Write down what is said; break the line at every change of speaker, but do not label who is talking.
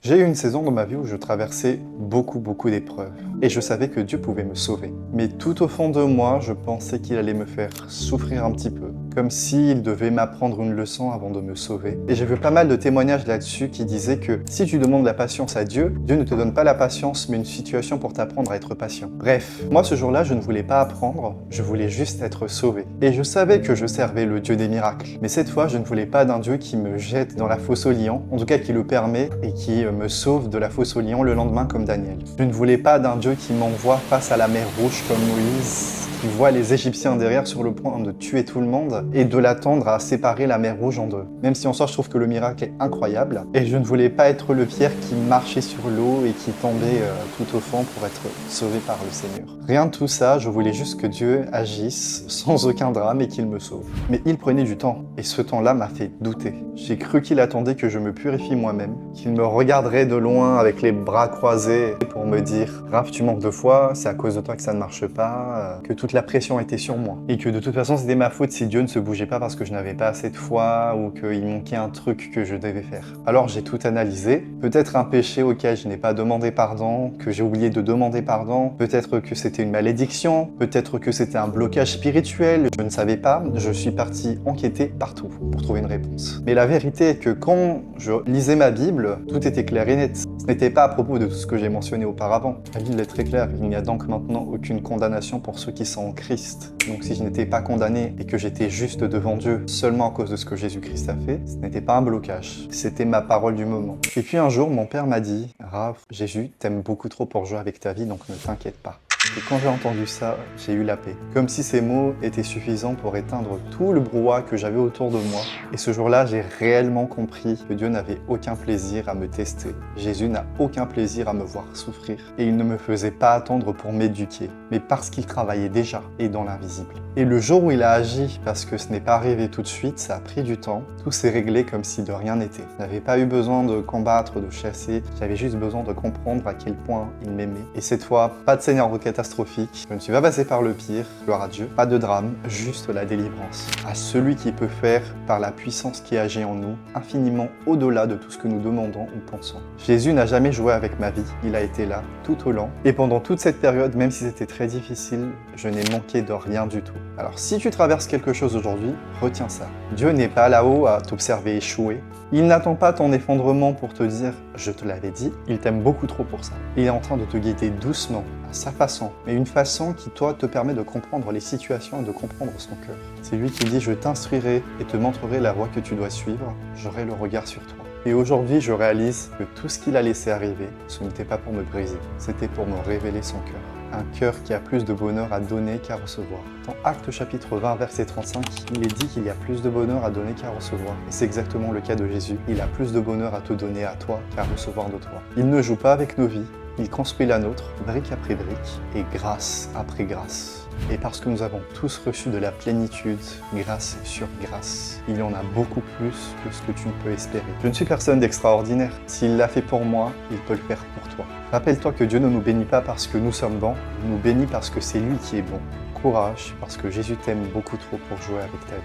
J'ai eu une saison dans ma vie où je traversais beaucoup d'épreuves. Et je savais que Dieu pouvait me sauver. Mais tout au fond de moi, je pensais qu'il allait me faire souffrir un petit peu. Comme s'il devait m'apprendre une leçon avant de me sauver. Et j'ai vu pas mal de témoignages là-dessus qui disaient que si tu demandes la patience à Dieu, Dieu ne te donne pas la patience, mais une situation pour t'apprendre à être patient. Bref, moi ce jour-là, je ne voulais pas apprendre, je voulais juste être sauvé. Et je savais que je servais le Dieu des miracles. Mais cette fois, je ne voulais pas d'un Dieu qui me jette dans la fosse aux lions, en tout cas qui le permet, et qui me sauve de la fosse aux lions le lendemain comme Daniel. Je ne voulais pas d'un Dieu qui m'envoie face à la mer Rouge comme Moïse, qui voit les Égyptiens derrière sur le point de tuer tout le monde et de l'attendre à séparer la mer Rouge en deux. Même si en soi je trouve que le miracle est incroyable, et je ne voulais pas être le Pierre qui marchait sur l'eau et qui tombait tout au fond pour être sauvé par le Seigneur. Rien de tout ça, je voulais juste que Dieu agisse sans aucun drame et qu'il me sauve. Mais il prenait du temps, et ce temps-là m'a fait douter. J'ai cru qu'il attendait que je me purifie moi-même, qu'il me regarderait de loin avec les bras croisés pour me dire « Raph, tu manques de foi, c'est à cause de toi que ça ne marche pas, que toute la pression était sur moi. » Et que de toute façon, c'était ma faute si Dieu ne se bougeait pas parce que je n'avais pas assez de foi ou qu'il manquait un truc que je devais faire. Alors j'ai tout analysé. Peut-être un péché auquel je n'ai pas demandé pardon, que j'ai oublié de demander pardon. Peut-être que c'était une malédiction. Peut-être que c'était un blocage spirituel. Je ne savais pas. Je suis parti enquêter partout pour trouver une réponse. Mais la vérité est que quand je lisais ma Bible, tout était clair et net. Ce n'était pas à propos de tout ce que j'ai mentionné auparavant. La Bible est très claire. Il n'y a donc maintenant aucune condamnation pour ceux qui sont en Christ. Donc si je n'étais pas condamné et que j'étais juste devant Dieu seulement à cause de ce que Jésus-Christ a fait, ce n'était pas un blocage. C'était ma parole du moment. Et puis un jour, mon père m'a dit « Raph, Jésus t'aime beaucoup trop pour jouer avec ta vie, donc ne t'inquiète pas. » Et quand j'ai entendu ça, j'ai eu la paix. Comme si ces mots étaient suffisants pour éteindre tout le brouhaha que j'avais autour de moi. Et ce jour-là, j'ai réellement compris que Dieu n'avait aucun plaisir à me tester. Jésus n'a aucun plaisir à me voir souffrir. Et il ne me faisait pas attendre pour m'éduquer, mais parce qu'il travaillait déjà et dans l'invisible. Et le jour où il a agi, parce que ce n'est pas arrivé tout de suite, ça a pris du temps, tout s'est réglé comme si de rien n'était. Je n'avais pas eu besoin de combattre, de chasser, j'avais juste besoin de comprendre à quel point il m'aimait. Et cette fois, pas de scénario catastrophique, je ne suis pas passé par le pire, gloire à Dieu, pas de drame, juste la délivrance. À celui qui peut faire, par la puissance qui agit en nous, infiniment au-delà de tout ce que nous demandons ou pensons. Jésus n'a jamais joué avec ma vie, il a été là, tout au long. Et pendant toute cette période, même si c'était très difficile, je n'ai manqué de rien du tout. Alors si tu traverses quelque chose aujourd'hui, retiens ça. Dieu n'est pas là-haut à t'observer échouer. Il n'attend pas ton effondrement pour te dire « je te l'avais dit », il t'aime beaucoup trop pour ça. Il est en train de te guider doucement, à sa façon, mais une façon qui, toi, te permet de comprendre les situations et de comprendre son cœur. C'est lui qui dit « je t'instruirai et te montrerai la voie que tu dois suivre, j'aurai le regard sur toi ». Et aujourd'hui, je réalise que tout ce qu'il a laissé arriver, ce n'était pas pour me briser, c'était pour me révéler son cœur. Un cœur qui a plus de bonheur à donner qu'à recevoir. Dans Actes chapitre 20, verset 35, il est dit qu'il y a plus de bonheur à donner qu'à recevoir. Et c'est exactement le cas de Jésus. Il a plus de bonheur à te donner à toi qu'à recevoir de toi. Il ne joue pas avec nos vies, il construit la nôtre, brique après brique, et grâce après grâce. Et parce que nous avons tous reçu de la plénitude, grâce sur grâce, il y en a beaucoup plus que ce que tu ne peux espérer. Je ne suis personne d'extraordinaire. S'il l'a fait pour moi, il peut le faire pour toi. Rappelle-toi que Dieu ne nous bénit pas parce que nous sommes bons, il nous bénit parce que c'est lui qui est bon. Courage, parce que Jésus t'aime beaucoup trop pour jouer avec ta vie.